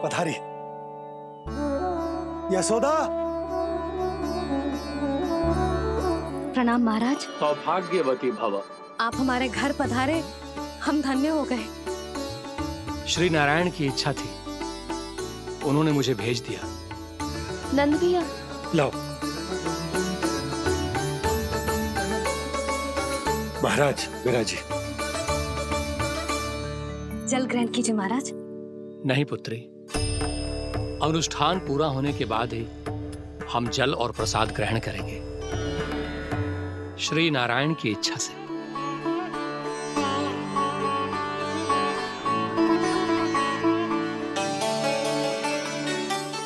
पधारी। यशोदा। प्रणाम महाराज। सौभाग्यवती भव। आप हमारे घर पधारे, हम धन्य हो गए। श्री नारायण की इच्छा थी, उन्होंने मुझे भेज दिया। नंद भैया लाओ। महाराज विराजी। जल ग्रहण कीजिए महाराज। नहीं पुत्री, अनुष्ठान पूरा होने के बाद ही हम जल और प्रसाद ग्रहण करेंगे, श्री नारायण की इच्छा से।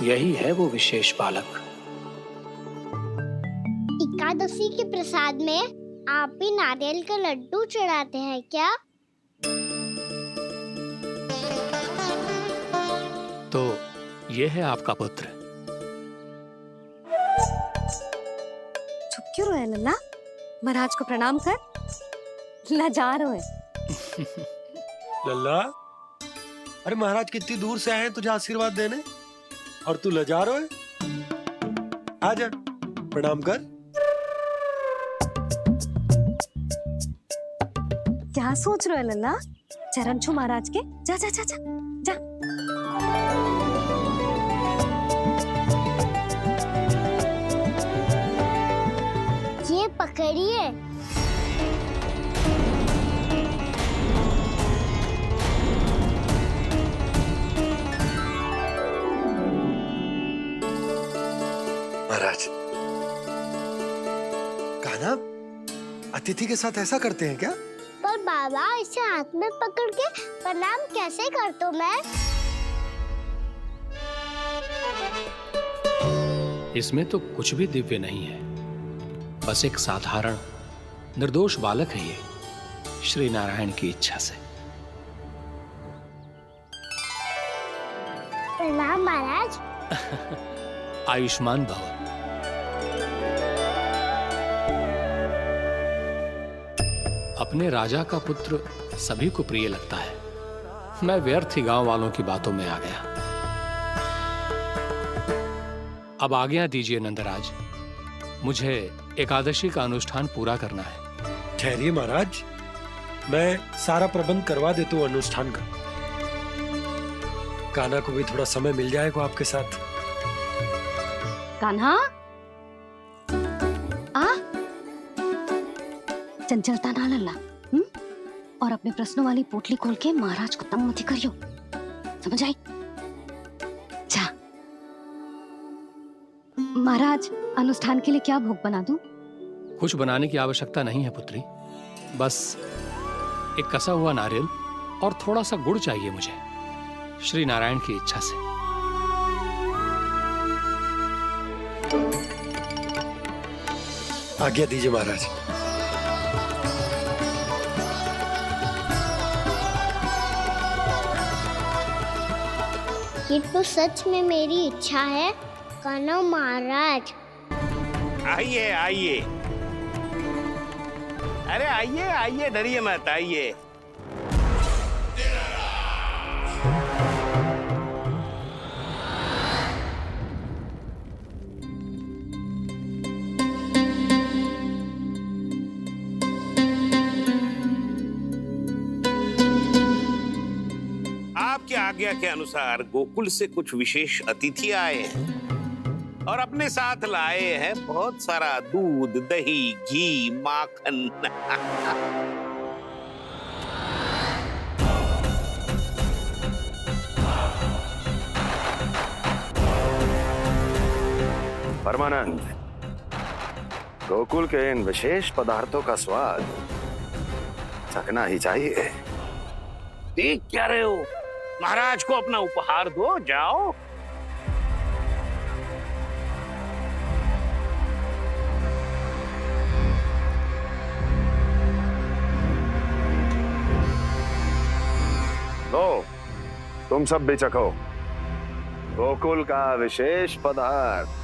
यही है वो विशेष बालक। एकादशी के प्रसाद में आप भी नारियल का लड्डू चढ़ाते हैं क्या? तो ये है आपका पुत्र। चुप क्यों रहे लल्ला? महाराज को प्रणाम कर। लाजा रहे हैं। लल्ला, अरे महाराज कितनी दूर से आए हैं तुझे आशीर्वाद देने, और तू लजा रहा है? आजा, प्रणाम कर। क्या सोच रहे हो लल्ला? चरण छू महाराज के। जा जा जा जा जा। ये पकड़िए। महाराज, कान्हा, अतिथि के साथ ऐसा करते हैं क्या? पर बाबा, इसे हाथ में पकड़ के प्रणाम कैसे करता हूँ मैं? इसमें तो कुछ भी दिव्य नहीं है, बस एक साधारण निर्दोष बालक है ये, श्री नारायण की इच्छा से। प्रणाम महाराज। आयुष्मान भव। अपने राजा का पुत्र सभी को प्रिय लगता है। मैं व्यर्थ ही गांव वालों की बातों में आ गया। अब आज्ञा दीजिए नंदराज, मुझे एकादशी का अनुष्ठान पूरा करना है। ठहरिए महाराज, मैं सारा प्रबंध करवा देता हूँ अनुष्ठान का। कान्हा को भी थोड़ा समय मिल जाएगा आपके साथ। कान्हा, आ चंचलता ना लल्ला। और अपने प्रश्नों वाली पोटली खोल के महाराज को तंग मत करियो, समझ आई? जा। महाराज, अनुष्ठान के लिए क्या भोग बना दूं? कुछ बनाने की आवश्यकता नहीं है पुत्री, बस एक कसा हुआ नारियल और थोड़ा सा गुड़ चाहिए मुझे, श्री नारायण की इच्छा से। आज्ञा दीजिए महाराज। ये तो सच में मेरी इच्छा है। कान्हा महाराज। आइए आइए, अरे आइए आइए, डरिए मत, आइए। आपकी आज्ञा के अनुसार गोकुल से कुछ विशेष अतिथि आए हैं और अपने साथ लाए हैं बहुत सारा दूध, दही, घी, माखन। परमानंद, गोकुल के इन विशेष पदार्थों का स्वाद चखना ही चाहिए। देख क्या रहे हो? महाराज को अपना उपहार दो, जाओ। लो, तुम सब भी चखो गोकुल का विशेष पदार्थ।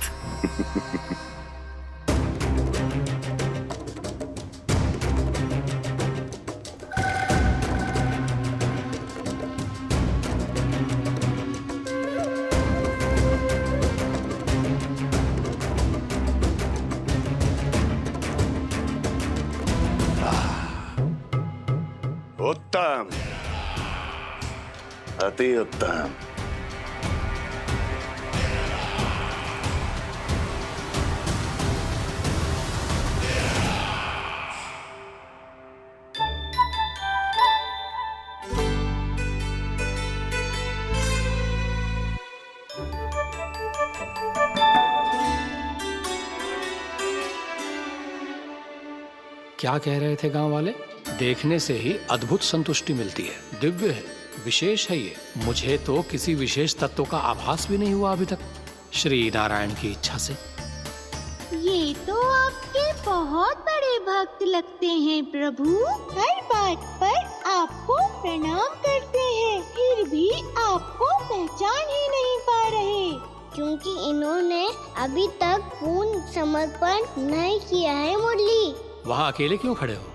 अति उत्तम। क्या कह रहे थे गांव वाले? देखने से ही अद्भुत संतुष्टि मिलती है, दिव्य है, विशेष है ये। मुझे तो किसी विशेष तत्व का आभास भी नहीं हुआ अभी तक, श्री नारायण की इच्छा से। ये तो आपके बहुत बड़े भक्त लगते हैं प्रभु। हर बात पर आपको प्रणाम करते हैं, फिर भी आपको पहचान ही नहीं पा रहे। क्योंकि इन्होंने अभी तक पूर्ण समर्पण नहीं किया है मुरली। वहां अकेले क्यों खड़े हो?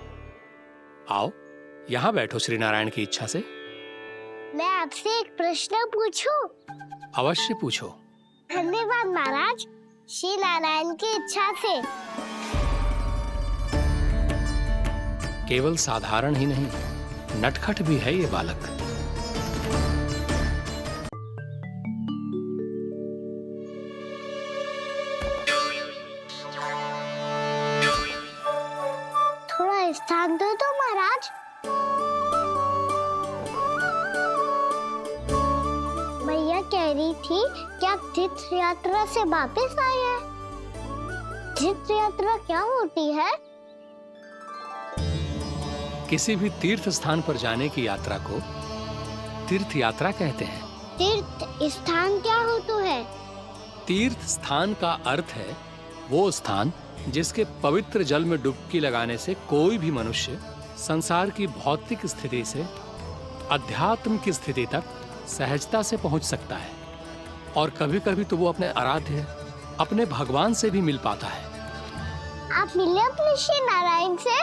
आओ यहाँ बैठो श्री नारायण की इच्छा से। मैं आपसे एक प्रश्न पूछूं? अवश्य पूछो। धन्यवाद महाराज, श्री नारायण की इच्छा से। केवल साधारण ही नहीं, नटखट भी है ये बालक। थोड़ा स्थान दो तो महाराज। मैया कह रही थी कि आप तीर्थ यात्रा से वापस आए हैं। तीर्थ यात्रा क्या होती है? किसी भी तीर्थ स्थान पर जाने की यात्रा को तीर्थ यात्रा कहते हैं। तीर्थ स्थान क्या होता है? तीर्थ स्थान का अर्थ है वो स्थान जिसके पवित्र जल में डुबकी लगाने से कोई भी मनुष्य संसार की भौतिक स्थिति से अध्यात्म की स्थिति तक सहजता से पहुंच सकता है, और कभी कभी तो वो अपने आराध्य, अपने भगवान से भी मिल पाता है। आप मिले अपने श्री नारायण से?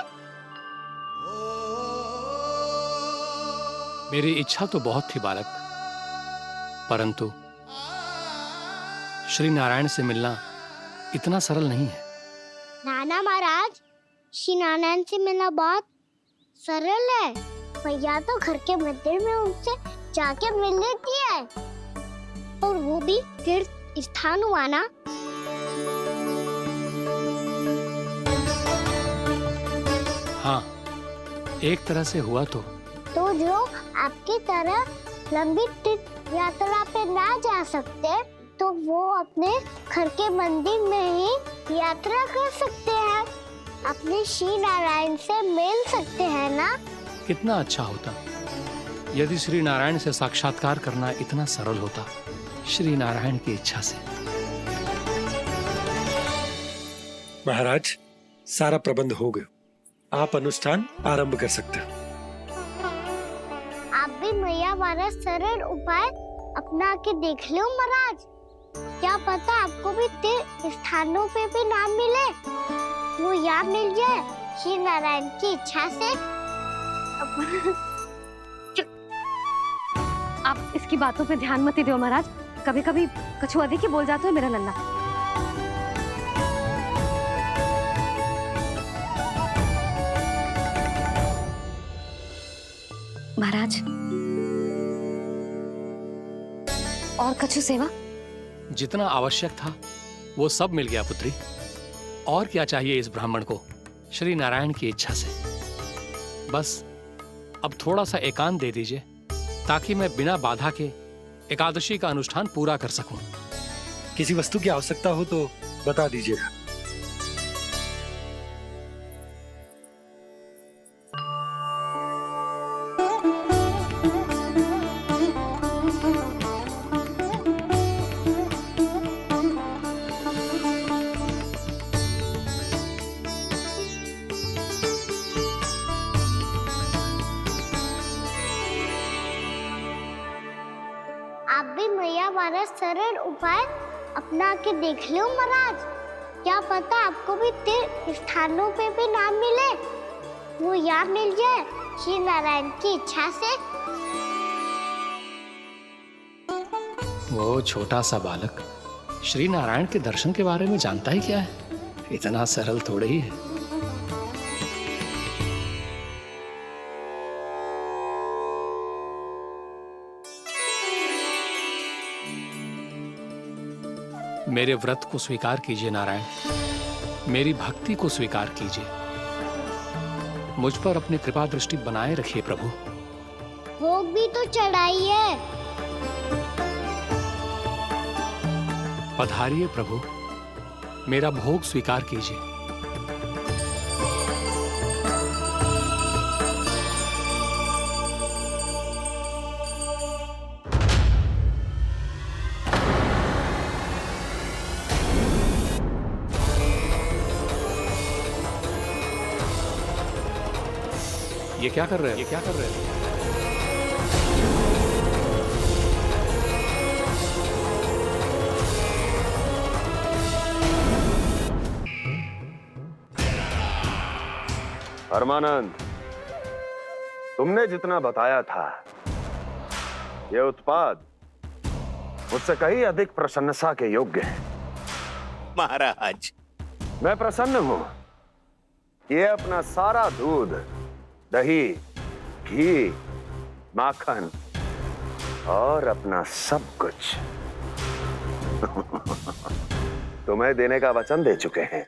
मेरी इच्छा तो बहुत थी बालक, परंतु श्री नारायण से मिलना इतना सरल नहीं है। नाना महाराज, श्री नारायण से मिलना बहुत सरल है। भैया तो घर के मंदिर में उनसे जाके मिल लेती है, और वो भी तीर्थ स्थान हुआ ना। हाँ, एक तरह से हुआ तो जो आपकी तरह लंबी तीर्थ यात्रा पे ना जा सकते, तो वो अपने घर के मंदिर में ही यात्रा कर सकते हैं, अपने श्री नारायण से मिल सकते हैं ना। कितना अच्छा होता यदि श्री नारायण से साक्षात्कार करना इतना सरल होता, श्री नारायण की इच्छा से। महाराज, सारा प्रबंध हो गया, आप अनुष्ठान आरंभ कर सकते हैं। आप भी मैया वाला सरल उपाय अपना के देख लो महाराज। क्या पता आपको भी तीर्थ स्थानों पे भी नाम मिले, वो यहाँ मिल जाए श्री नारायण की इच्छा से। आप इसकी बातों पे ध्यान मत दो महाराज, कभी कभी कछुआ देखिए बोल जाता है मेरा लल्ला। महाराज, और कछु सेवा? जितना आवश्यक था वो सब मिल गया पुत्री। और क्या चाहिए इस ब्राह्मण को श्री नारायण की इच्छा से? बस अब थोड़ा सा एकांत दे दीजिए, ताकि मैं बिना बाधा के एकादशी का अनुष्ठान पूरा कर सकूं। किसी वस्तु की आवश्यकता हो तो बता दीजिएगा। आप भी मैया वाला सरल उपाय अपना के देख लो महाराज। क्या पता आपको भी तीर्थ स्थानों पे भी नाम मिले, वो यहाँ मिल जाए श्री नारायण की इच्छा से। वो छोटा सा बालक श्री नारायण के दर्शन के बारे में जानता ही क्या है? इतना सरल थोड़े ही है। मेरे व्रत को स्वीकार कीजिए नारायण, मेरी भक्ति को स्वीकार कीजिए। मुझ पर अपनी कृपा दृष्टि बनाए रखिए प्रभु। भोग भी तो चढ़ाइए। पधारिए प्रभु, मेरा भोग स्वीकार कीजिए। ये क्या कर रहे हैं? ये क्या कर रहे हैं? परमानंद, तुमने जितना बताया था, ये उत्पाद मुझसे कहीं अधिक प्रशंसा के योग्य है। महाराज, मैं प्रसन्न हूं। ये अपना सारा दूध, दही, घी, माखन और अपना सब कुछ तुम्हें देने का वचन दे चुके हैं।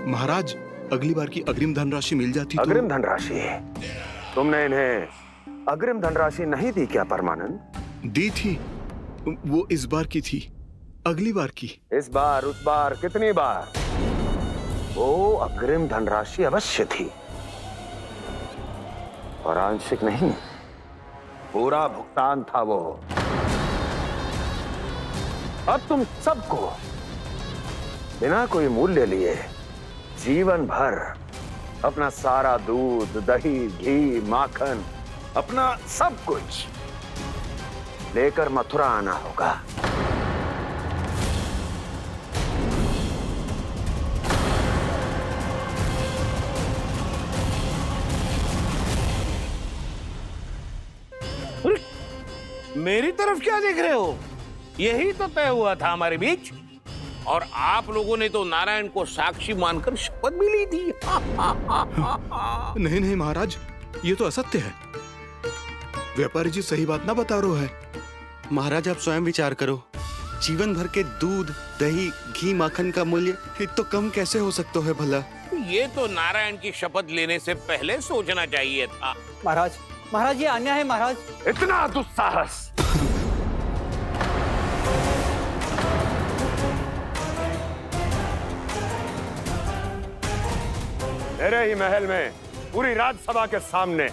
महाराज, अगली बार की अग्रिम धनराशि मिल जाती तो। अग्रिम धनराशि? तुमने इन्हें अग्रिम धनराशि नहीं दी क्या परमानंद? दी थी, वो इस बार की थी, अगली बार की। इस बार, उस बार, कितनी बार? वो अग्रिम धनराशि अवश्य थी, और आंशिक नहीं, पूरा भुगतान था वो। अब तुम सबको बिना कोई मूल्य लिए जीवन भर अपना सारा दूध, दही, घी, माखन, अपना सब कुछ लेकर मथुरा आना होगा। मेरी तरफ क्या देख रहे हो? यही तो तय हुआ था हमारे बीच, और आप लोगों ने तो नारायण को साक्षी मानकर शपथ भी ली थी। नहीं नहीं महाराज, ये तो असत्य है। व्यापारी जी सही बात ना बता रहे है। महाराज, आप स्वयं विचार करो, जीवन भर के दूध, दही, घी, माखन का मूल्य तो कम कैसे हो सकता है भला? ये तो नारायण की शपथ लेने से पहले सोचना चाहिए था। महाराज, महाराज, ये अन्याय है महाराज। इतना दुस्साहस! मेरे ही महल में पूरी राज्यसभा के सामने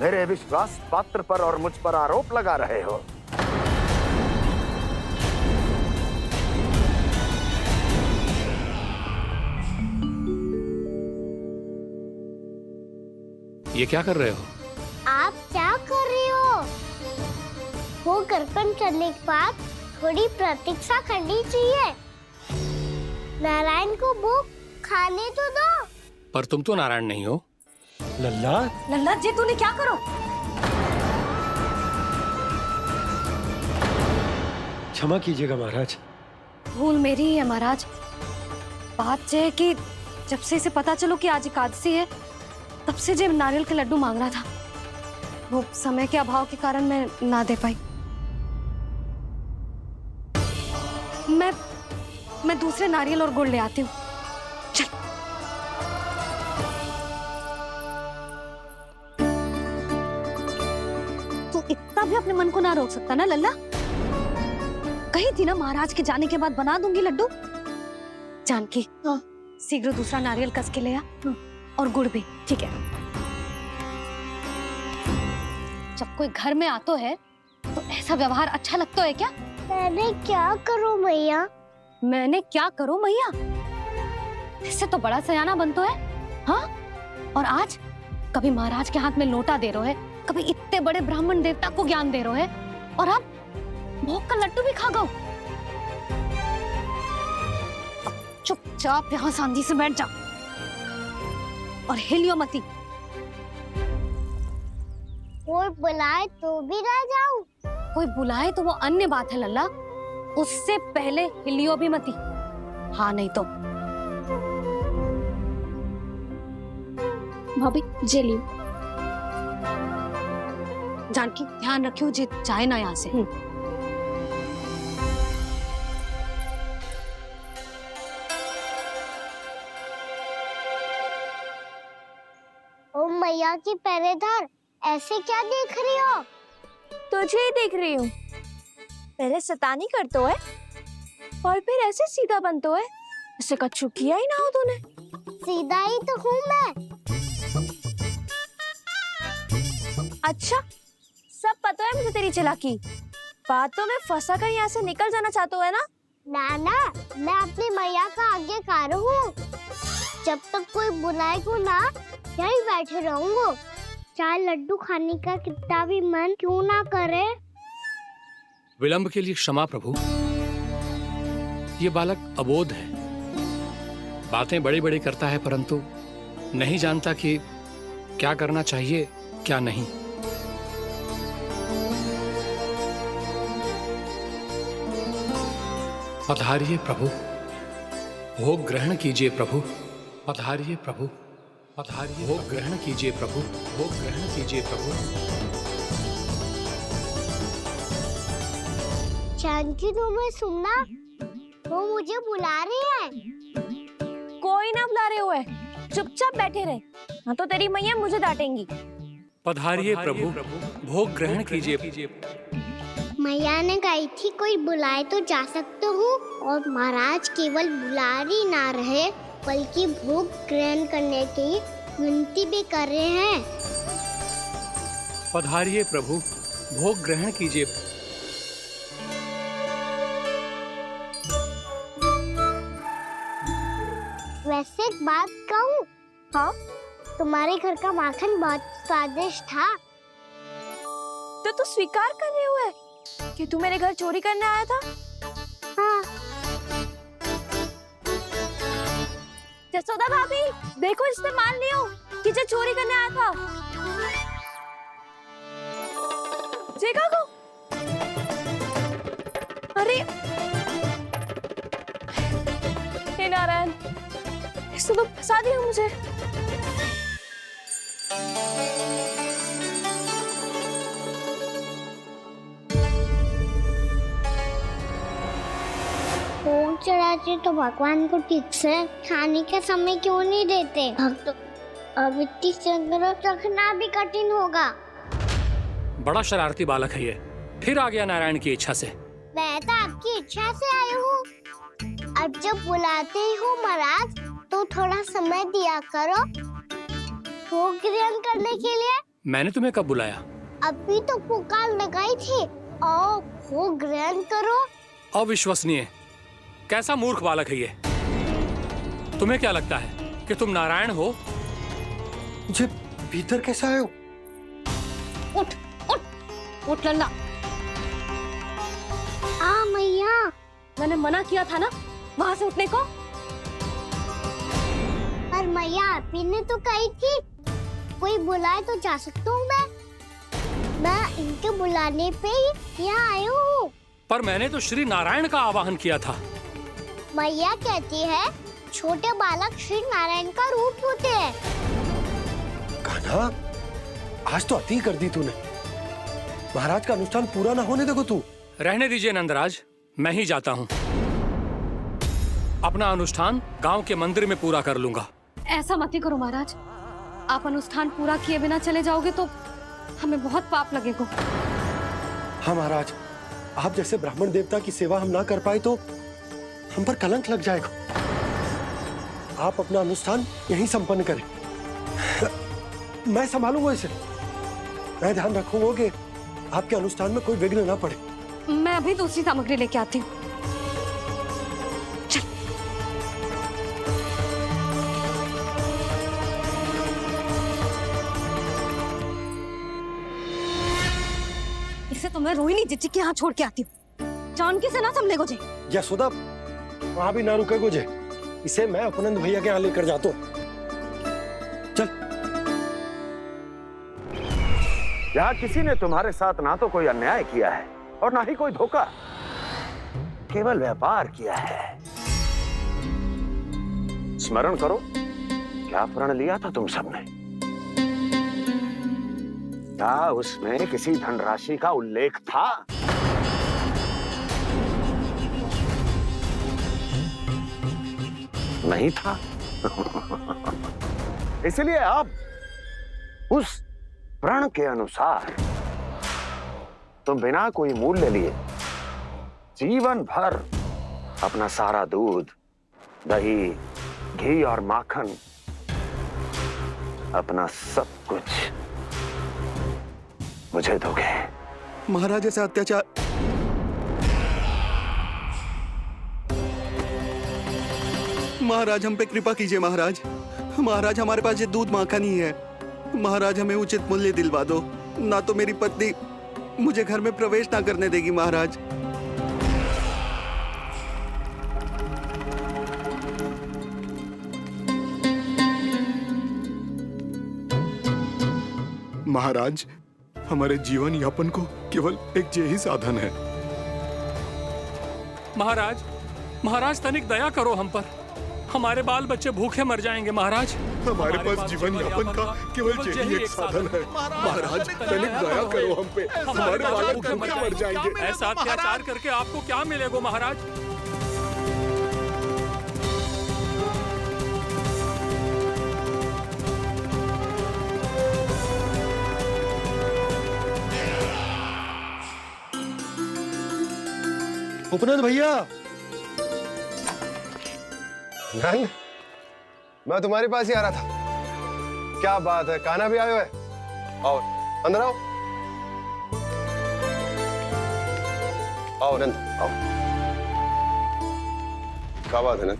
मेरे विश्वास पात्र पर और मुझ पर आरोप लगा रहे हो। ये क्या कर रहे हो? आप क्या कर रहे हो? वो कर्पण करने के बाद थोड़ी प्रतीक्षा करनी चाहिए। नारायण को भोग खाने तो दो। पर तुम तो नारायण नहीं हो। लल्ला, लल्ला जी, तूने क्या करो? क्षमा कीजिएगा महाराज। भूल मेरी ही है महाराज। बात यह है कि जब से इसे पता चलो कि आज एकादशी है, तब से जो नारियल के लड्डू मांग रहा था, वो समय के अभाव के कारण मैं ना दे पाई। मैं दूसरे नारियल और गुड़ ले आती हूँ। चल। तू इतना भी अपने मन को ना रोक सकता ना लल्ला? कही थी ना महाराज के जाने के बाद बना दूंगी लड्डू। जानकी, शीघ्र दूसरा नारियल कस के ले आ, और गुड़ भी। ठीक है। जब कोई घर में आतो है तो ऐसा व्यवहार अच्छा लगता है क्या? मैंने क्या करूं मैया? मैंने क्या करूं मैया? इससे तो बड़ा सयाना बनतो है। हाँ? और आज कभी महाराज के हाथ में लोटा दे रहे है, कभी इतने बड़े ब्राह्मण देवता को ज्ञान दे रहे है, और अब भोग का लड्डू भी खा गओ। चुपचाप यहाँ सांधी से बैठ जा और हिलियो मती। कोई बुलाए तो भी ना जाऊं? कोई बुलाए तो वो अन्य बात है लल्ला, उससे पहले हिलियो भी मती। हाँ नहीं तो। भाभी जे लियो। जानकी ध्यान रखियो जे जाए ना यहाँ से। मैया की पहरेदार, ऐसे क्या देख रही हो? तुझे ही देख रही हूँ। पहले शैतानी करतो है और फिर ऐसे सीधा बनतो है, ऐसे कछु किया ही ना हो तूने। सीधा ही तो हूँ मैं। अच्छा, सब पता है मुझे तेरी चालाकी। बातों में फंसा कर यहाँ से निकल जाना चाहते हो है ना? नाना, मैं अपनी मैया का आज्ञाकार हूँ। जब तक कोई बुलाएगा ना, यहीं बैठे रहूंगा। चाहे लड्डू खाने का कितना भी मन क्यों ना करे। विलंब के लिए क्षमा प्रभु। ये बालक अबोध है, बातें बड़ी बड़ी करता है परंतु नहीं जानता कि क्या करना चाहिए क्या नहीं। पधारिए प्रभु, भोग ग्रहण कीजिए प्रभु। पधारिए प्रभु, पधारिए, भोग ग्रहण कीजिए प्रभु, भोग ग्रहण कीजिए प्रभु। जानकी, तुम्हें सुनना, वो मुझे बुला रही है। कोई ना बुला रहे हुए, चुपचाप बैठे रहे, हाँ तो तेरी मैया मुझे डांटेंगी। पधारिए प्रभु, भोग ग्रहण कीजिए। मैया ने कही थी कोई बुलाए तो जा सकते हूँ, और महाराज केवल बुलारी ना रहे बल्कि भोग ग्रहण करने की विनती भी कर रहे हैं। पधारिए प्रभु, भोग ग्रहण कीजिए। वैसे एक बात कहूँ? हाँ? तुम्हारे घर का माखन बहुत स्वादिष्ट था। तो तू स्वीकार कर रहे हुए कि तू मेरे घर चोरी करने आया था? हाँ। जसोदा भाभी, देखो इसने मान लियो कि जो चोरी करने आया था। देखा को? अरे हे नारायण, इसने तो फंसा दिया मुझे। भोग चढ़ाते तो भगवान को ठीक से खाने का समय क्यों नहीं देते? भक्त अब इतनी संग्रह रखना भी कठिन होगा। बड़ा शरारती बालक है ये, फिर आ गया नारायण की इच्छा से। मैं तो आपकी इच्छा से आई हूँ। अब जब बुलाते ही हो महाराज, तो थोड़ा समय दिया करो भोग ग्रहण करने के लिए। मैंने तुम्हें कब बुलाया? अभी तो पुकार लगाई थी, आओ भोग ग्रहण करो। अविश्वसनीय, कैसा मूर्ख बालक है ये। तुम्हें क्या लगता है कि तुम नारायण हो? मुझे भीतर कैसे आए हो? उठ उठ उठ लल्ला। मैया, मैंने मना किया था ना वहां से उठने को। पर मैया आपी ने तो कही थी कोई बुलाए तो जा सकता हूँ मैं इनके बुलाने पे ही यहाँ आई हूँ। पर मैंने तो श्री नारायण का आवाहन किया था। मैया कहती है छोटे बालक श्री नारायण का रूप होते हैं। कान्हा, आज तो अति कर दी तूने। महाराज का अनुष्ठान पूरा ना होने देखो तू। रहने दीजिए नंदराज, मैं ही जाता हूँ। अपना अनुष्ठान गांव के मंदिर में पूरा कर लूंगा। ऐसा मत ही करो महाराज, आप अनुष्ठान पूरा किए बिना चले जाओगे तो हमें बहुत पाप लगेगा। हाँ महाराज, आप जैसे ब्राह्मण देवता की सेवा हम ना कर पाए तो हम पर कलंक लग जाएगा। आप अपना अनुष्ठान यहीं संपन्न करें, मैं संभालूंगा इसे। मैं ध्यान रखूंगा कि आपके अनुष्ठान में कोई विघ्न ना पड़े। मैं अभी दूसरी सामग्री लेके आती हूँ। इसे तो मैं रोहिणी जीजी के यहाँ छोड़ के आती हूँ। जानकी से ना संभले गुजे। यशोदा, वहां भी ना रुके गुजे। इसे मैं अपनंद भैया के यहाँ लेकर जाता हूँ। चल। यहाँ किसी ने तुम्हारे साथ ना तो कोई अन्याय किया है और ना ही कोई धोखा, केवल व्यापार किया है। स्मरण करो, क्या प्रण लिया था तुम सबने? क्या उसमें किसी धनराशि का उल्लेख था? नहीं था। इसलिए अब उस प्रण के अनुसार तुम बिना कोई मूल्य लिए जीवन भर अपना सारा दूध, दही, घी और माखन, अपना सब कुछ मुझे दोगे। महाराज ऐसा अत्याचार। महाराज हम पे कृपा कीजिए महाराज। महाराज हमारे पास ये दूध माखन ही है। महाराज हमें उचित मूल्य दिलवा दो, ना तो मेरी पत्नी मुझे घर में प्रवेश ना करने देगी महाराज। महाराज हमारे जीवन यापन को केवल एक यही साधन है। महाराज, महाराज तनिक दया करो हम पर। हमारे बाल बच्चे भूखे मर जाएंगे महाराज। हमारे पास जीवन यापन का केवल यही एक साधन है। महाराज तनिक दया करो हम पे, हमारे बालक भूखे मर जाएंगे। ऐसा अत्याचार करके आपको क्या मिलेगा महाराज? उपनंद भैया। नंद, मैं तुम्हारे पास ही आ रहा था। क्या बात है, कान्हा भी आयो है? आओ अंदर आओ। आओ नंद आओ। क्या बात है नंद,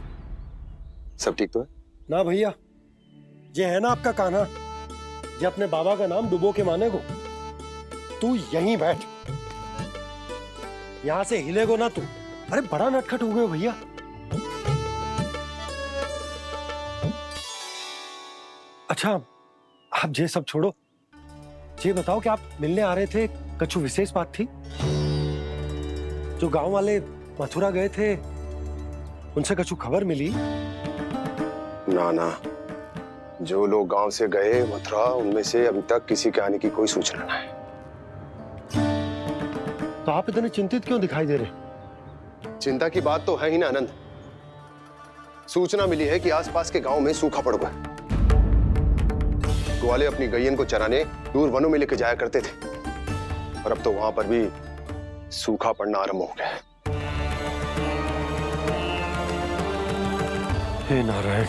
सब ठीक तो है? ना भैया, ये है ना आपका कान्हा, ये अपने बाबा का नाम डुबो के माने को। तू यहीं बैठ, यहां से हिलेगो ना तू। अरे बड़ा नटखट हो गए भैया। अच्छा आप ये सब छोड़ो, ये बताओ कि आप मिलने आ रहे थे, कछु विशेष बात थी? जो गांव वाले मथुरा गए थे उनसे कछु खबर मिली? ना ना, जो लोग गांव से गए मथुरा, उनमें से अभी तक किसी के आने की कोई सूचना नहीं। तो आप इतने चिंतित क्यों दिखाई दे रहे? चिंता की बात तो है ही ना आनंद। सूचना मिली है कि आसपास के गांव में सूखा पड़ गया। ग्वाले अपनी गैयन को चराने दूर वनों में लेके जाया करते थे, और अब तो वहां पर भी सूखा पड़ना आरंभ हो गया है। हे नारायण,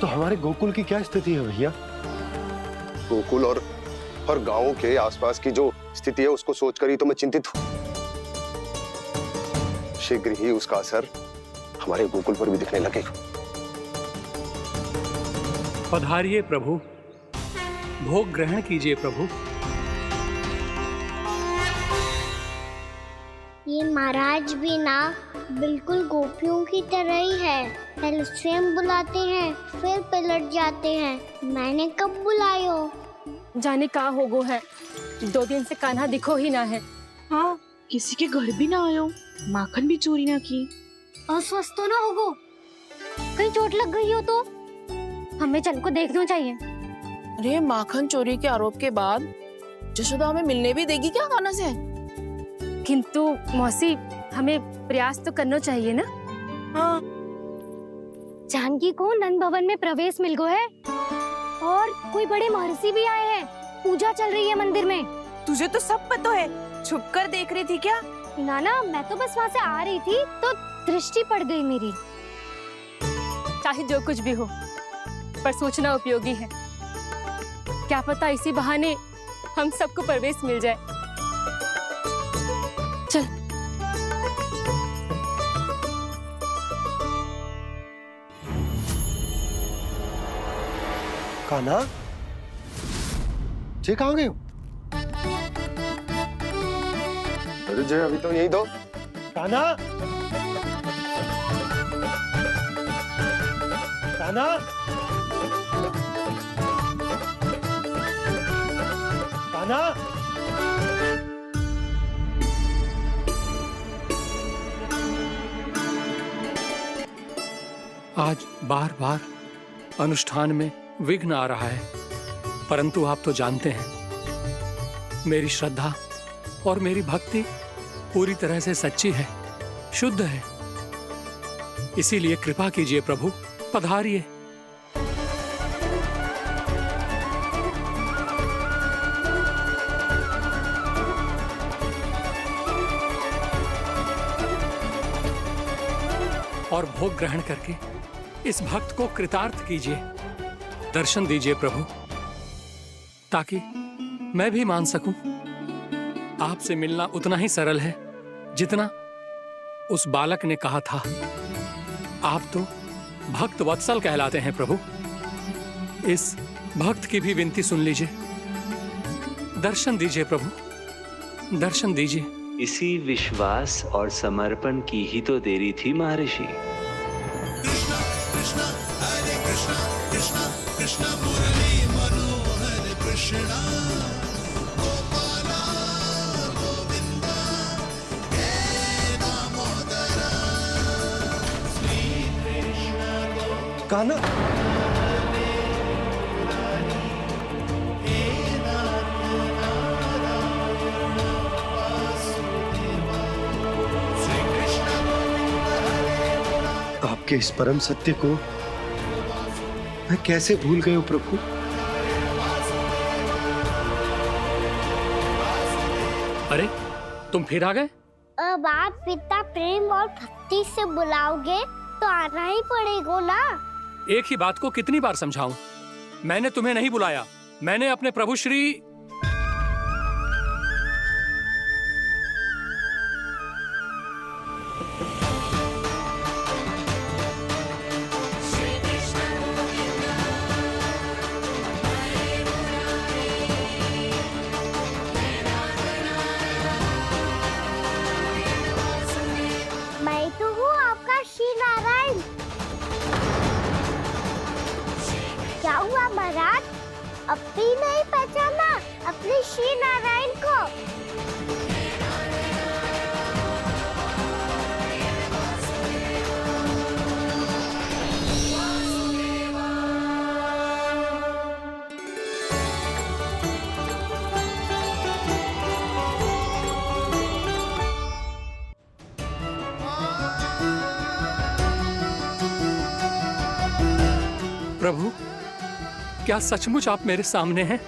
तो हमारे गोकुल की क्या स्थिति है भैया? गोकुल और गांवों के आसपास की जो स्थिति है उसको सोचकर ही तो मैं चिंतित हूं। शीघ्र ही उसका असर हमारे गोकुल पर भी दिखने लगेगा। पधारिए प्रभु, भोग ग्रहण कीजिए प्रभु। ये महाराज भी ना बिल्कुल गोपियों की तरह ही है। पहले स्वयं बुलाते हैं, फिर पलट जाते हैं। मैंने कब बुलायो? जाने का होगो है, 2 दिन से कान्हा दिखो ही ना है। हाँ, किसी के घर भी ना आयो, माखन भी चोरी ना की। अस्वस्थ तो ना होगो, कहीं चोट लग गई हो तो? हमें चल को देखना चाहिए। अरे माखन चोरी के आरोप के बाद जशोदा हमें मिलने भी देगी क्या कान्हा से? किंतु मौसी, हमें प्रयास तो करना चाहिए ना। हाँ, जानकी को नंद भवन में प्रवेश मिल गो है, और कोई बड़े महर्षि भी आए हैं। पूजा चल रही है मंदिर में। तुझे तो सब पता है, छुप कर देख रही थी क्या? ना, मैं तो बस वहाँ से आ रही थी तो दृष्टि पड़ गई मेरी। चाहे जो कुछ भी हो, पर सूचना उपयोगी है। क्या पता इसी बहाने हम सबको प्रवेश मिल जाए। चल। कान्हा, जे कहाँ गए हो? अरे जय, अभी तो यही दो। कान्हा, कान्हा, कान्हा। आज बार बार अनुष्ठान में विघ्न आ रहा है, परंतु आप तो जानते हैं मेरी श्रद्धा और मेरी भक्ति पूरी तरह से सच्ची है, शुद्ध है। इसीलिए कृपा कीजिए प्रभु, पधारिए। और भोग ग्रहण करके इस भक्त को कृतार्थ कीजिए। दर्शन दीजिए प्रभु, ताकि मैं भी मान सकूं। आपसे मिलना उतना ही सरल है जितना उस बालक ने कहा था। आप तो भक्त वत्सल कहलाते हैं प्रभु। इस भक्त की भी विनती सुन लीजिए। दर्शन दीजिए प्रभु, दर्शन दीजिए। इसी विश्वास और समर्पण की ही तो देरी थी महर्षि। कृष्णा कृष्णा हरे कृष्णा कृष्णा कृष्णा मुरली मनोहर कृष्णा गोपाला गोविंदा हे दामोदरा श्री कृष्ण कान्हा, आपके इस परम सत्य को मैं कैसे भूल गया हूं प्रभु। अरे तुम फिर आ गए? अब आप इतना प्रेम और भक्ति से बुलाओगे तो आना ही पड़ेगा ना। एक ही बात को कितनी बार समझाऊं? मैंने तुम्हें नहीं बुलाया, मैंने अपने प्रभु श्री मैं तो हूँ आपका श्री नारायण। क्या हुआ महाराज, अब भी नहीं पहचाना अपने श्री नारायण को? प्रभु, क्या सचमुच आप मेरे सामने हैं?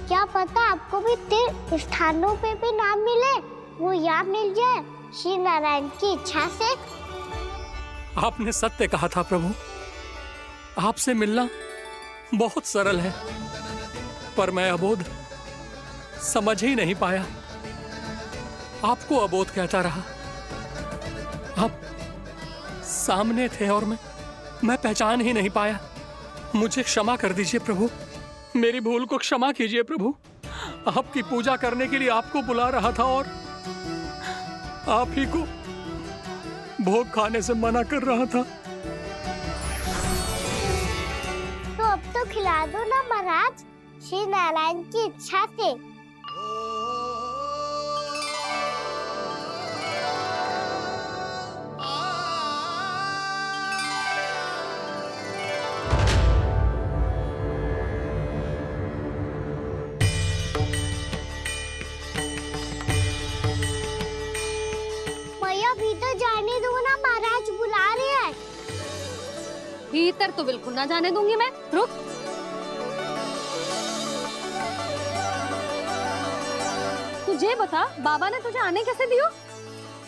क्या पता आपको भी तीर्थ स्थानों पे भी नाम मिले, वो यहाँ मिल जाए श्री नारायण की इच्छा से। आपने सत्य कहा था प्रभु, आपसे मिलना बहुत सरल है, पर मैं अबोध समझ ही नहीं पाया। आपको अबोध कहता रहा। आप सामने थे और मैं पहचान ही नहीं पाया। मुझे क्षमा कर दीजिए प्रभु, मेरी भूल को क्षमा कीजिए प्रभु। आपकी पूजा करने के लिए आपको बुला रहा था और आप ही को भोग खाने से मना कर रहा था। तो अब तो खिला दो ना महाराज, श्री नारायण की इच्छा से। भीतर जाने दो ना, महाराज बुला रहे हैं। भीतर तो बिल्कुल ना जाने दूंगी मैं। रुक। तुझे बता, बाबा ने तुझे आने कैसे दियो?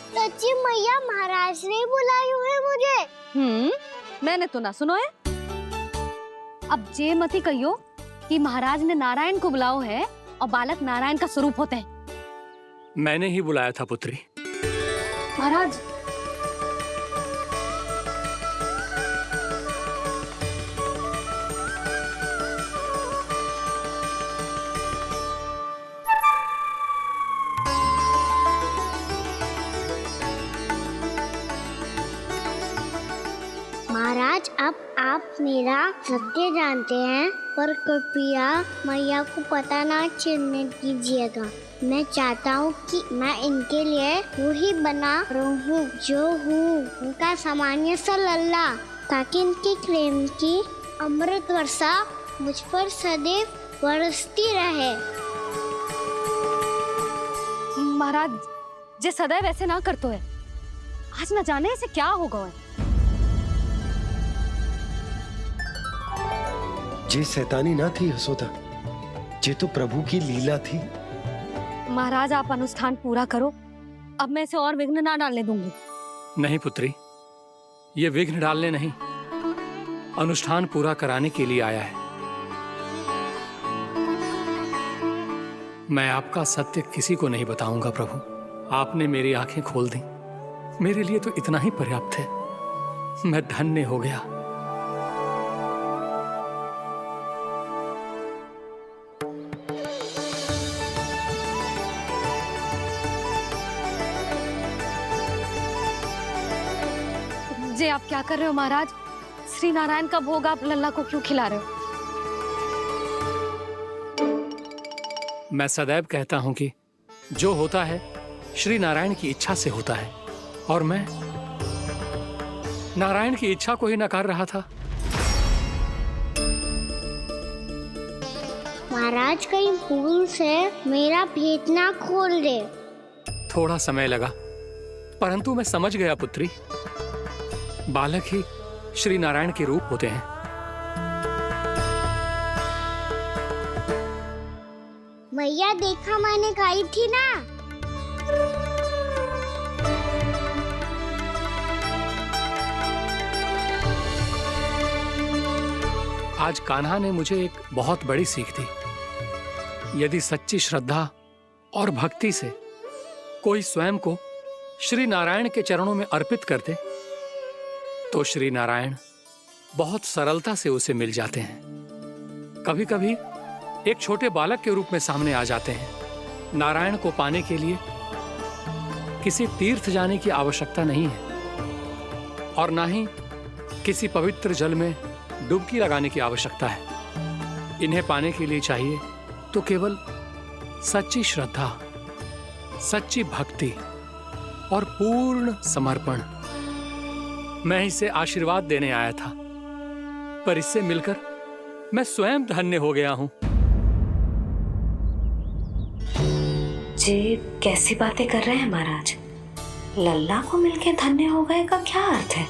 सच्ची मैया, महाराज ने बुलाई हुई मुझे। मैंने तो ना सुनो है। अब जे मती कहियो कि महाराज ने नारायण को बुलाओ है और बालक नारायण का स्वरूप होते हैं। मैंने ही बुलाया था पुत्री। महाराज, महाराज, अब आप मेरा सत्य जानते हैं, पर कृपया मैया को पता ना चलने दीजिएगा। मैं चाहता हूँ कि मैं इनके लिए वही बना रहूँ जो हूँ, उनका सामान्य सा लल्ला, ताकि इनकी प्रेम की अमृत वर्षा मुझ पर सदैव बरसती रहे। महाराज, जे सदैव ऐसे ना करतो है, आज न जाने इसे क्या होगा है। जे शैतानी ना थी यशोदा, जे तो प्रभु की लीला थी। महाराज, आप अनुष्ठान पूरा करो, अब मैं इसे और विघ्न ना डालने दूंगी। नहीं पुत्री, ये विघ्न डालने नहीं, अनुष्ठान पूरा कराने के लिए आया है। मैं आपका सत्य किसी को नहीं बताऊंगा प्रभु। आपने मेरी आंखें खोल दी, मेरे लिए तो इतना ही पर्याप्त है। मैं धन्य हो गया। जी आप क्या कर रहे हो महाराज? श्री नारायण का भोग आप लल्ला को क्यों खिला रहे हो? मैं सदैव कहता हूं कि जो होता है श्री नारायण की इच्छा से होता है, और मैं नारायण की इच्छा को ही नकार रहा था। महाराज कहीं भूल से मेरा भेद ना खोल दे। थोड़ा समय लगा, परंतु मैं समझ गया पुत्री। बालक ही श्री नारायण के रूप होते हैं। मैया देखा मैंने गाई थी ना। आज कान्हा ने मुझे एक बहुत बड़ी सीख दी। यदि सच्ची श्रद्धा और भक्ति से कोई स्वयं को श्री नारायण के चरणों में अर्पित कर दे, तो श्री नारायण बहुत सरलता से उसे मिल जाते हैं। कभी कभी एक छोटे बालक के रूप में सामने आ जाते हैं। नारायण को पाने के लिए किसी तीर्थ जाने की आवश्यकता नहीं है, और ना ही किसी पवित्र जल में डुबकी लगाने की आवश्यकता है। इन्हें पाने के लिए चाहिए तो केवल सच्ची श्रद्धा, सच्ची भक्ति और पूर्ण समर्पण। मैं इसे आशीर्वाद देने आया था, पर इससे मिलकर मैं स्वयं धन्य हो गया हूं। जी कैसी बातें कर रहे हैं महाराज? लल्ला को मिलके धन्य हो गए का क्या अर्थ है?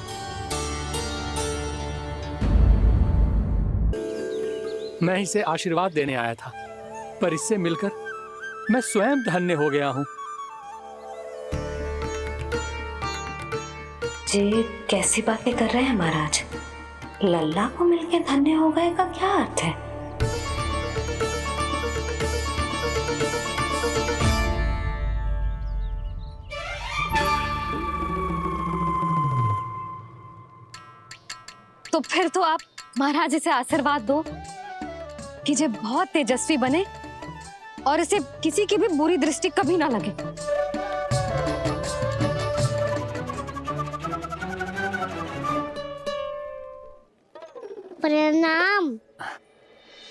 मैं इसे आशीर्वाद देने आया था, पर इससे मिलकर मैं स्वयं धन्य हो गया हूं। जी कैसी बातें कर रहे हैं महाराज? लल्ला को मिलके धन्य हो गए का क्या अर्थ है? तो फिर तो आप महाराज इसे आशीर्वाद दो कि ये बहुत तेजस्वी बने और इसे किसी की भी बुरी दृष्टि कभी ना लगे। प्रणाम।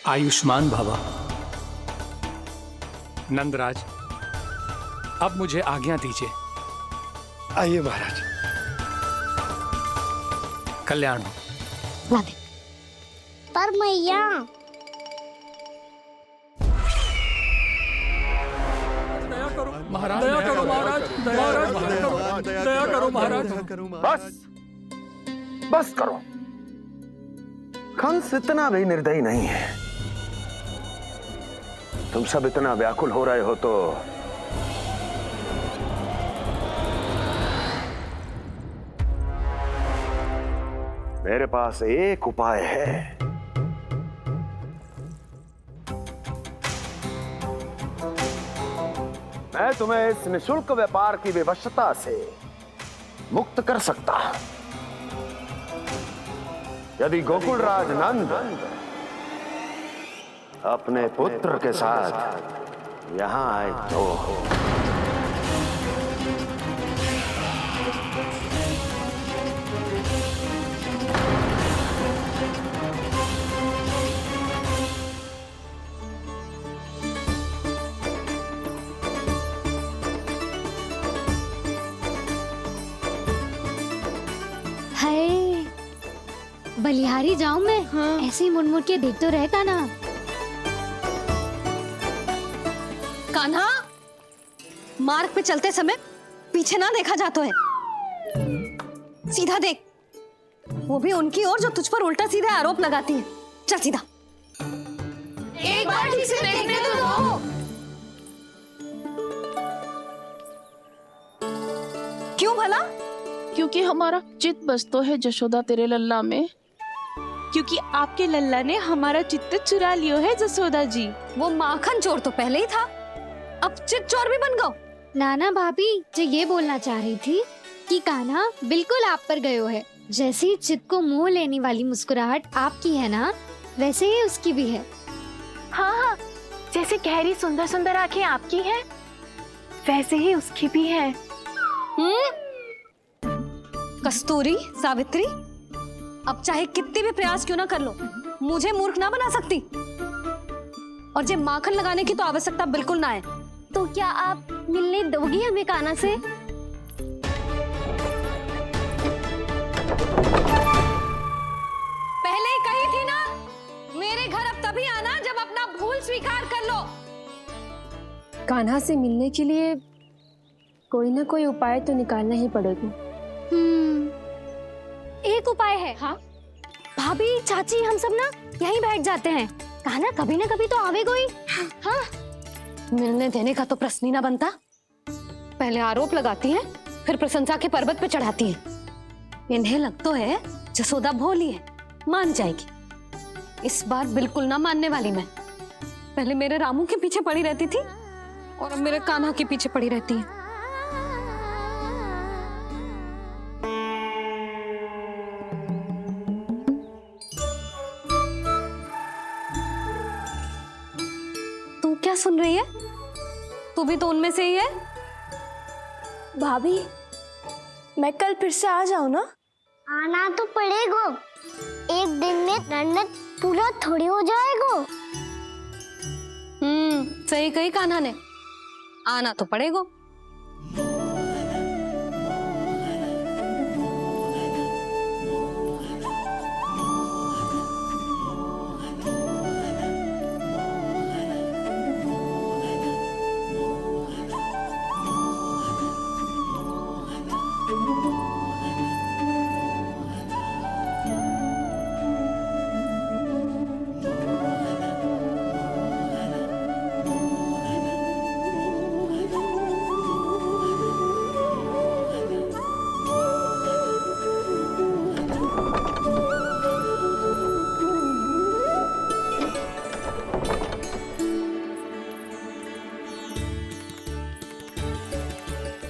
आयुष्मान भव। नंदराज, अब मुझे आज्ञा दीजिए। आइए महाराज। कल्याण हो। पर मैया महाराज, दया करो महाराज, दया करो महाराज। बस करो। कंस इतना भी निर्दयी नहीं है। तुम सब इतना व्याकुल हो रहे हो तो मेरे पास एक उपाय है। मैं तुम्हें इस निशुल्क व्यापार की विवशता से मुक्त कर सकता। यदि गोकुलराज नंद अपने पुत्र के साथ यहां आए तो बलिहारी जाऊं मैं? हाँ। ऐसे ही मुड़ के देख तो रहता ना। कान्हा, मार्ग पे चलते समय पीछे ना देखा जाता है। सीधा देख, वो भी उनकी ओर जो तुझ पर उल्टा सीधा आरोप लगाती है। चल सीधा। एक बार ठीक से देखने तो दो। क्यों भला? क्योंकि हमारा चित्त बस तो है जशोदा तेरे लल्ला में। क्योंकि आपके लल्ला ने हमारा चित्त चुरा लियो है जसोदा जी। वो माखन चोर तो पहले ही था, अब चित चोर भी बन गो। नाना भाभी जो ये बोलना चाह रही थी कि कान्हा बिल्कुल आप पर गयो है। जैसे ही चित को मोह लेने वाली मुस्कुराहट आपकी है ना, वैसे ही उसकी भी है। हाँ हाँ, जैसे गहरी सुंदर सुंदर आंखें आपकी हैं, वैसे ही उसकी भी है। कस्तूरी, सावित्री, अब चाहे कितने भी प्रयास क्यों ना कर लो, मुझे मूर्ख ना बना सकती। और जे माखन लगाने की तो आवश्यकता बिल्कुल ना है। तो क्या आप मिलने दोगी हमें कान्हा से? पहले ही कही थी ना, मेरे घर अब तभी आना जब अपना भूल स्वीकार कर लो। कान्हा से मिलने के लिए कोई ना कोई उपाय तो निकालना ही पड़ेगा। एक उपाय है। हाँ? भाभी, चाची, हम सब ना यहीं बैठ जाते हैं। कान्हा कभी ना कभी तो आवेगा ही। हाँ, मिलने देने का तो प्रश्न ही ना बनता। पहले आरोप लगाती हैं, फिर प्रशंसा के पर्वत पे चढ़ाती हैं। इन्हें लग तो है जसोदा भोली है, मान जाएगी। इस बार बिल्कुल ना मानने वाली मैं। पहले मेरे रामू के पीछे पड़ी रहती थी और अब मेरे कान्हा के पीछे पड़ी रहती है। तू क्या सुन रही है? तू भी तो उनमें से ही है। भाभी, मैं कल फिर से आ जाऊँ ना? आना तो पड़ेगा। एक दिन में नन्नत पूरा थोड़ी हो जाएगा। सही कही कान्हा ने, आना तो पड़ेगा।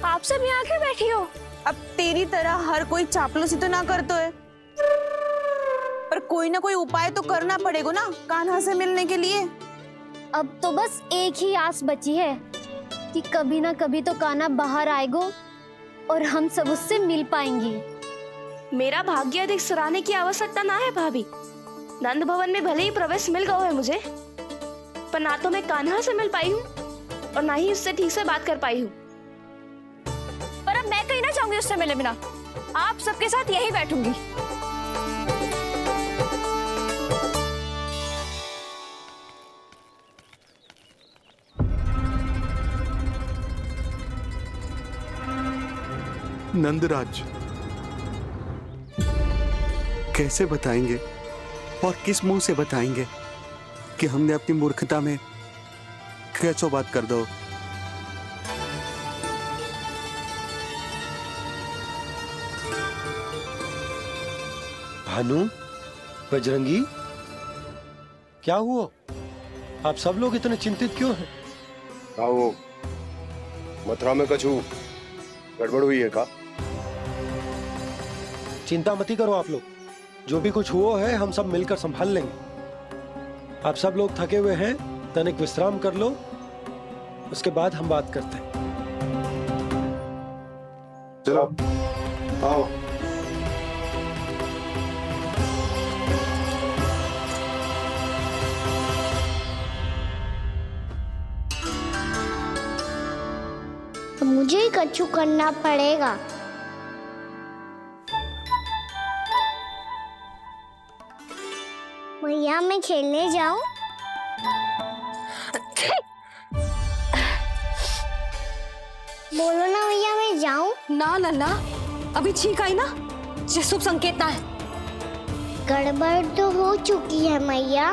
आप सब यहाँ आके बैठी हो? अब तेरी तरह हर कोई चापलूसी तो ना करतो है, पर कोई ना कोई उपाय तो करना पड़ेगा ना कान्हा से मिलने के लिए। अब तो बस एक ही आस बची है कि कभी ना कभी तो कान्हा बाहर आएगा और हम सब उससे मिल पाएंगे। मेरा भाग्य अधिक सराहने की आवश्यकता ना है भाभी। नंद भवन में भले ही प्रवेश मिल गया है मुझे, पर ना तो मैं कान्हा से मिल पाई हूँ और ना ही उससे ठीक से बात कर पाई हूँ। पर अब मैं कहीं ना जाऊंगी उससे मिले बिना। आप सबके साथ यहीं बैठूंगी। नंदराज, कैसे बताएंगे और किस मुंह से बताएंगे कि हमने अपनी मूर्खता में कैसो बात कर दो। भानु, बजरंगी, क्या हुआ? आप सब लोग इतने चिंतित क्यों हैं? वो मथुरा में कछु गड़बड़ हुई है का? चिंता मती करो आप लोग, जो भी कुछ हुआ है हम सब मिलकर संभाल लेंगे। आप सब लोग थके हुए हैं, तनिक विश्राम कर लो, उसके बाद हम बात करते हैं। चलो आओ। मुझे ही कछु करना पड़ेगा। मैया, मैं खेलने जाऊं? बोलो ना मैया, मैं जाऊं? ना लल्ला, अभी छींक आई ना, ये शुभ संकेत ना है। गड़बड़ तो हो चुकी है मैया।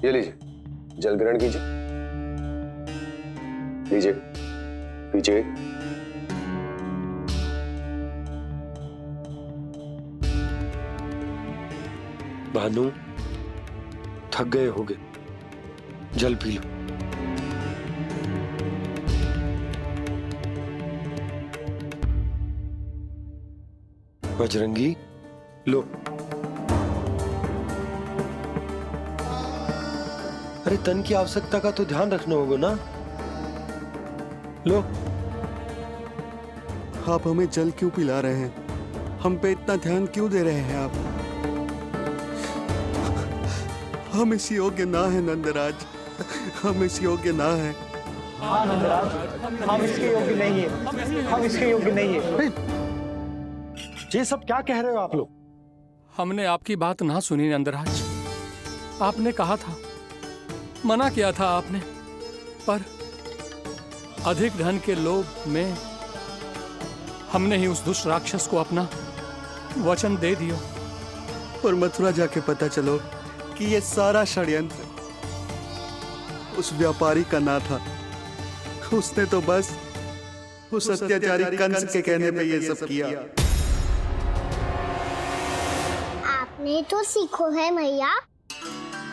ये लीजिए, जल ग्रहण कीजिए। लीजिए, पीछे। भानु, थक गए होगे, जल पी लो। बजरंगी, लो। अरे तन की आवश्यकता का तो ध्यान रखना होगा ना। लो। आप हमें जल क्यों पिला रहे हैं? हम पे इतना ध्यान क्यों दे रहे हैं आप? हम इस योग्य ना है नंदराज, हम इस योग्य ना है। हाँ नंदराज, हम इसके योग्य नहीं है, हम इसके योग्य नहीं है। ये सब क्या कह रहे हो आप लोग? हमने आपकी बात ना सुनी नंदराज। आपने कहा था, मना किया था आपने, पर अधिक धन के लोभ में हमने ही उस दुष्ट राक्षस को अपना वचन दे दिया। पर मथुरा जाके पता चलो कि ये सारा षड्यंत्र उस व्यापारी का ना था। उसने तो बस उस अत्याचारी कंस के कहने पे ये सब किया। आपने तो सीखो है भैया,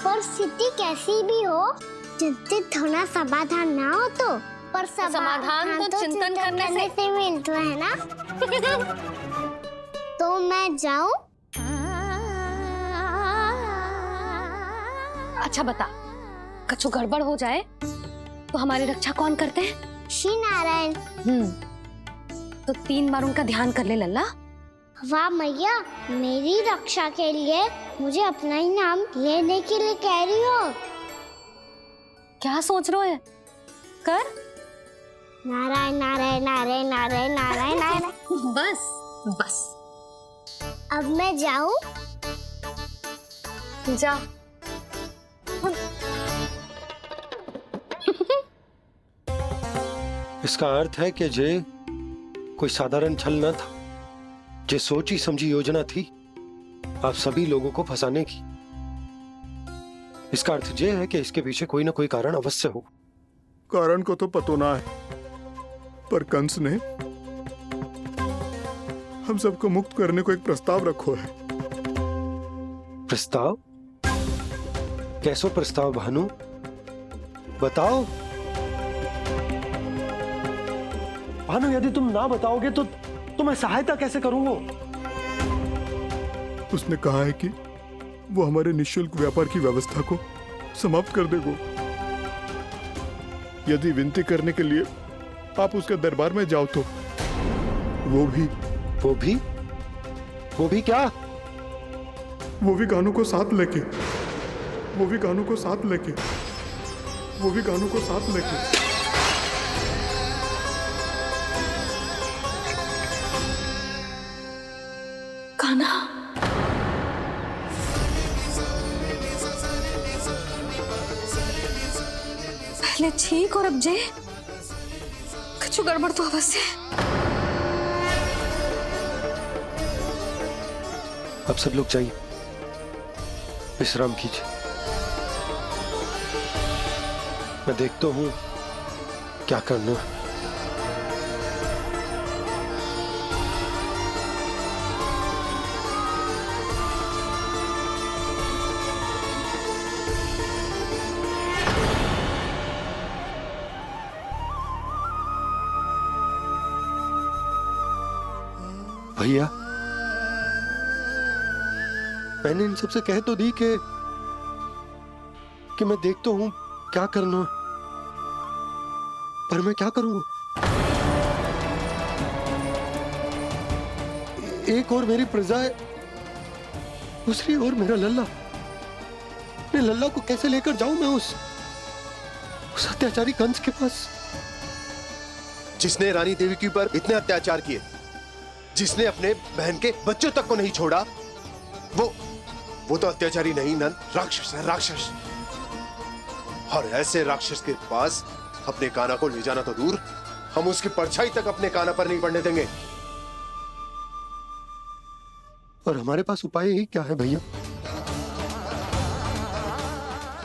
पर स्थिति कैसी भी हो, चिंतित होना समाधान ना हो तो, पर समाधान तो चिंतन करने से मिलता है ना। तो मैं जाऊं? अच्छा बता, कछु गड़बड़ हो जाए तो हमारी रक्षा कौन करते हैं? श्री नारायण। तो 3 बार उनका ध्यान कर ले लल्ला। वाह मैया, मेरी रक्षा के लिए मुझे अपना ही नाम लेने के लिए कह रही हो? क्या सोच रहे हो? कर। नारायण नारायण नारायण नारायण नारायण नारायण। बस बस। अब मैं जाऊं? जा। इसका अर्थ है कि जे कोई साधारण छल न था, जे सोची समझी योजना थी आप सभी लोगों को फंसाने की। इसका अर्थ ये है कि इसके पीछे कोई ना कोई कारण अवश्य हो। कारण को तो पतो ना है, पर कंस ने हम सबको मुक्त करने को एक प्रस्ताव रखो है। प्रस्ताव? कैसो प्रस्ताव भानु, बताओ। भानु, यदि तुम ना बताओगे तो मैं सहायता कैसे करूंगा? उसने कहा है कि वो हमारे निःशुल्क व्यापार की व्यवस्था को समाप्त कर देगा यदि विनती करने के लिए आप उसके दरबार में जाओ तो। वो भी क्या? वो भी गानों को साथ लेके, वो भी गानों को साथ लेके, वो भी गानों को साथ लेके। कान्हा, पहले ठीक और अब जे कुछ गड़बड़ तो अवश्य। अब सब लोग जाइए, विश्राम कीजिए। मैं देखता हूं क्या करना है। भैया, मैंने इन सबसे कह तो दी कि मैं देखता हूं क्या करना है, पर मैं क्या करूंगा? एक और मेरी प्रजा है, दूसरी ओर मेरा लल्ला। मैं लल्ला को कैसे लेकर जाऊं मैं उस अत्याचारी कंस के पास? जिसने रानी देवी के ऊपर इतने अत्याचार किए, जिसने अपने बहन के बच्चों तक को नहीं छोड़ा, वो तो अत्याचारी नहीं नंद, राक्षस है, राक्षस। और ऐसे राक्षस के पास अपने कान्हा को ले जाना तो दूर, हम उसकी परछाई तक अपने कान्हा पर नहीं पड़ने देंगे। और हमारे पास उपाय ही क्या है भैया?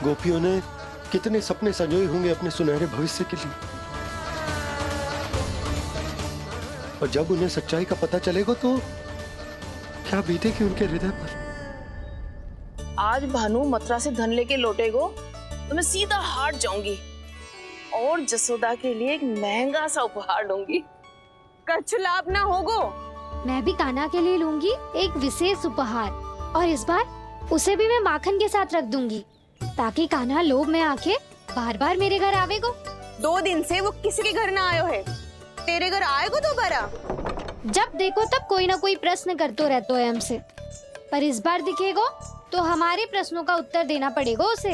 गोपियों ने कितने सपने संजोए होंगे अपने सुनहरे भविष्य के लिए, और जब उन्हें सच्चाई का पता चलेगा तो क्या बीतेगी उनके हृदय पर? आज भानु मथुरा से धन लेके लौटेगो तो मैं सीधा हाट जाऊंगी और जसोदा के लिए एक महंगा सा उपहार दूंगी। कछु लाभ ना होगो। मैं भी कान्हा के लिए लूंगी एक विशेष उपहार, और इस बार उसे भी मैं माखन के साथ रख दूंगी ताकि कान्हा लोभ में आके बार बार मेरे घर आवेगो। 2 दिन से वो किसी के घर ना आयो है, तेरे घर आएगो दोबारा? जब देखो तब कोई ना कोई प्रश्न करते रहते है हमसे, पर इस बार दिखेगो तो हमारे प्रश्नों का उत्तर देना पड़ेगा उसे।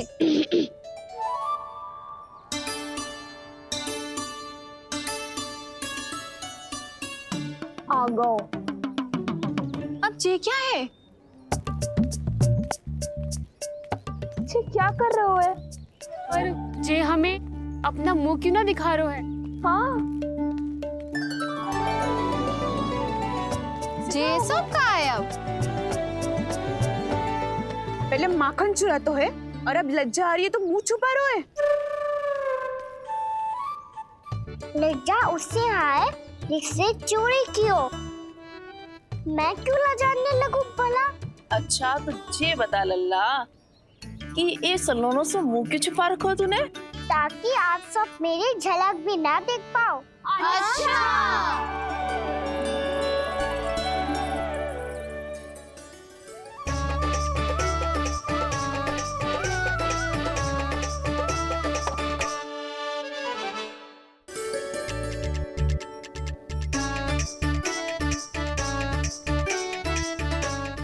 आ गो। अब ये क्या है? ये क्या कर रहे हो है? पर जे हमें अपना मुंह क्यों ना दिखा रहे है? हाँ। जे सब का है अब? पहले माखन चुरा तो है और अब लज्जा आ रही है तो मुंह छुपा रहे है। लज्जा उससे है जिससे चोरी कियो। मैं क्यों लजाने लगूं भला? अच्छा तो ये बता लल्ला कि ये सलोनों से मुंह क्यों छुपा रखो तूने? ताकि आप सब मेरी झलक भी ना देख पाओ। अच्छा।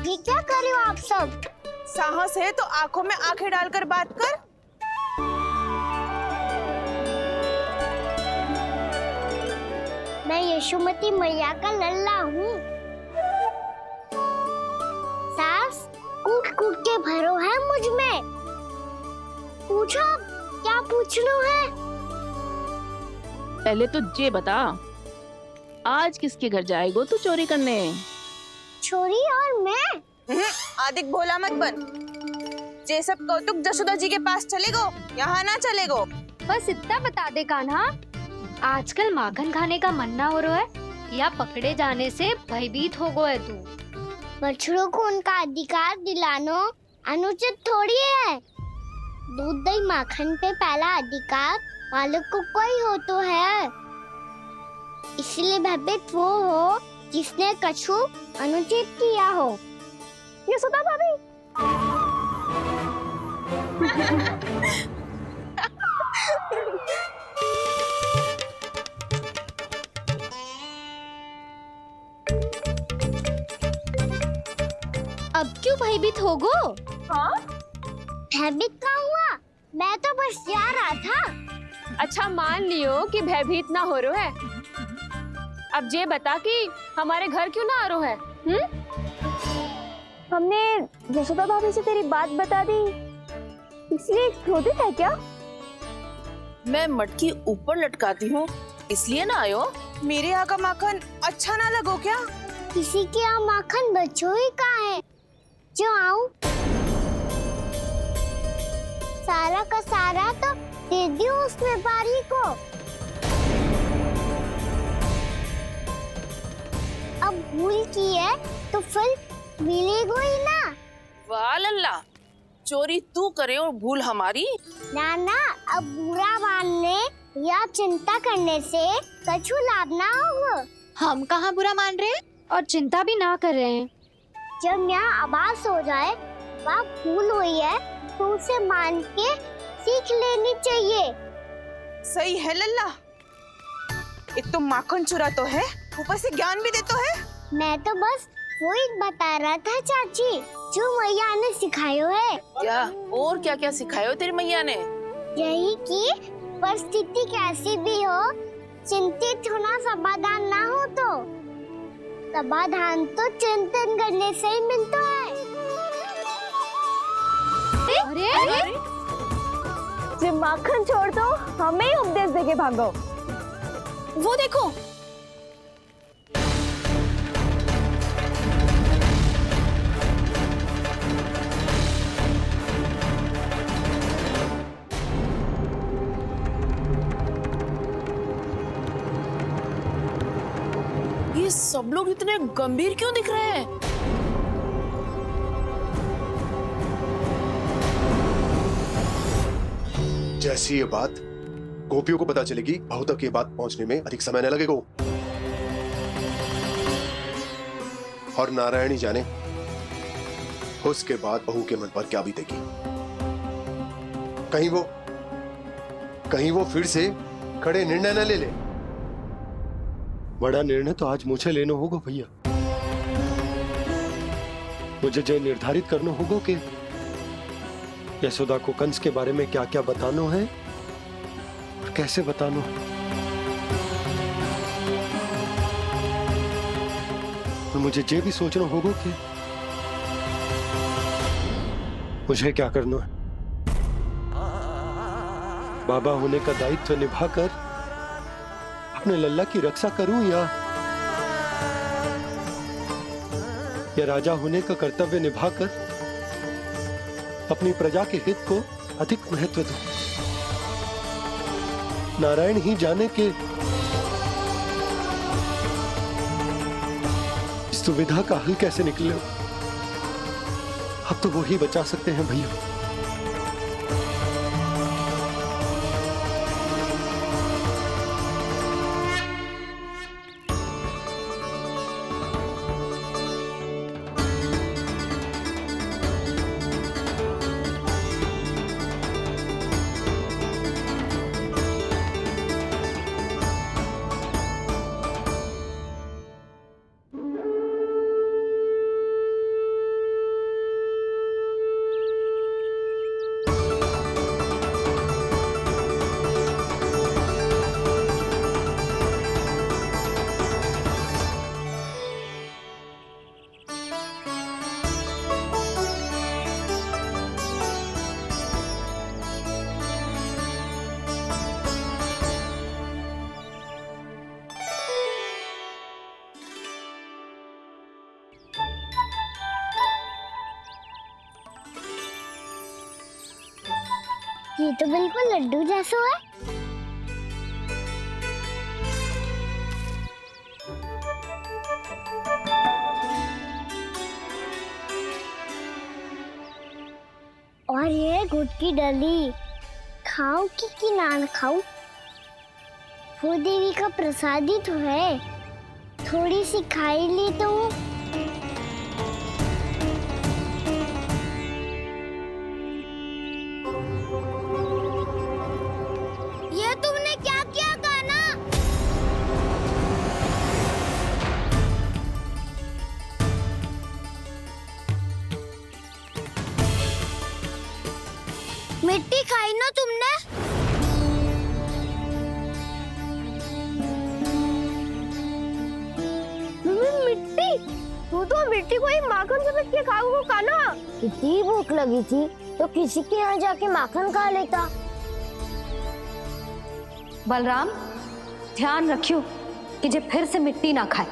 ये क्या कर रहे हो आप सब? साहस है तो आंखों में आंखें डालकर बात कर। मैं यशोमती मैया का लल्ला हूँ। सास कूट कूट के भरो है मुझ में। पूछो क्या पूछना है? पहले तो ये बता, आज किसके घर जाएगो तू चोरी करने? छोरी और मैं? आदिक भोला मत बन। ये सब कौतुक जसोदा जी के पास चलेगो, यहाँ ना चलेगो। बस इतना बता दे कान्हा, आजकल माखन खाने का मन ना हो रहा है या पकड़े जाने से भयभीत हो गए तू? बछड़ों को उनका अधिकार दिलाना अनुचित थोड़ी है। दूध दही माखन पे पहला अधिकार मालिक को कोई हो तो है। इसलिए भयभीत वो हो जिसने कछु अनुचित किया हो। यशोदा भाभी। अब क्यों भयभीत हो गो? हाँ? भयभीत का हुआ? मैं तो बस जा रहा था। अच्छा मान लियो कि भयभीत ना हो रहा है, अब ये बता कि हमारे घर क्यों ना आ रहा है? हमने यशोदा भाभी से तेरी बात बता दी, इसलिए क्रोधित है क्या? मैं मटकी ऊपर लटकाती हूँ इसलिए ना आयो? मेरे यहाँ का माखन अच्छा ना लगो क्या? किसी के यहाँ माखन बच्चों ही कहाँ है जो आऊं? सारा का सारा तो दे दियो उस व्यापारी को। अब भूल की है तो फिर मिलेगो ही ना। वाह लल्ला, चोरी तू करे और भूल हमारी। ना ना, अब बुरा मानने या चिंता करने से कछु लाभ ना होगा। हम कहाँ बुरा मान रहे हैं और चिंता भी ना कर रहे हैं। जब यहाँ आभास हो जाए वहाँ भूल हुई है तो उसे मान के सीख लेनी चाहिए। सही है लल्ला, एक तो माखन चुरा तो है, ऊपर से ज्ञान भी दे तो है। मैं तो बस वही बता रहा था चाची जो मैया ने सिखायो है। क्या और क्या क्या सिखायो तेरी मैया ने? यही कि परिस्थिति कैसी भी हो चिंतित होना समाधान ना हो तो समाधान तो चिंतन करने से ही मिलता है। अरे जे माखन छोड़ दो, हमें ही उपदेश देके भागो। वो देखो, ये सब लोग इतने गंभीर क्यों दिख रहे हैं? जैसी ये बात गोपियों को पता चलेगी, बहू तक ये बात पहुंचने में अधिक समय न लगेगा। और नारायणी जाने उसके बाद बहू के मन पर क्या बीतेगी। कहीं वो फिर से खड़े निर्णय न ले ले। बड़ा निर्णय तो आज मुझे लेना होगा भैया। मुझे जो निर्धारित करना होगा कि यशोदा को कंस के बारे में क्या क्या बताना है और कैसे बताना है। और मुझे ये भी सोचना होगा कि मुझे क्या करना है। बाबा होने का दायित्व निभाकर अपने लल्ला की रक्षा करूं या राजा होने का कर्तव्य निभाकर अपनी प्रजा के हित को अधिक महत्व दूं। नारायण ही जाने के इस दुविधा का हल कैसे निकले। अब तो वो ही बचा सकते हैं भैया। ये तो बिल्कुल लड्डू जैसा है। और ये गुड़ की डली खाऊं कि ना खाऊं? वो देवी का प्रसाद ही तो है, थोड़ी सी खाई ली तो। ये तुमने क्या किया कान्हा? मिट्टी खाई ना तुमने? मिट्टी? तू तो मिट्टी को ही माखन से पीट के खाओगे कान्हा। कितनी भूख लगी थी तो किसी के यहाँ जाके माखन खा लेता। बलराम, ध्यान रखियो कि जे फिर से मिट्टी ना खाए।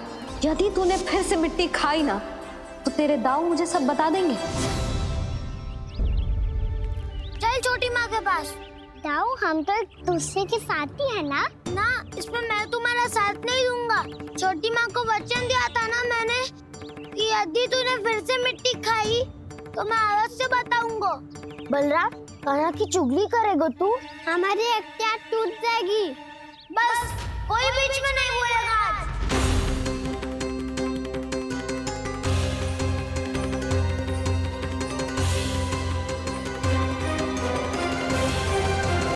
यदि तूने फिर से मिट्टी खाई ना तो तेरे दाऊ मुझे सब बता देंगे। चल छोटी माँ के पास। दाऊ, हम तो एक दूसरे के साथ ही है ना? ना, इसमें मैं तुम्हारा साथ नहीं दूंगा। छोटी माँ को वचन दिया था ना मैंने कि यदि तूने फिर से मिट्टी खाई तो मैं अलग से बताऊंगा। बलराम, कान्हा की चुगली करेगा तू? हमारी अख्तियार टूट जाएगी। बस कोई बीच में नहीं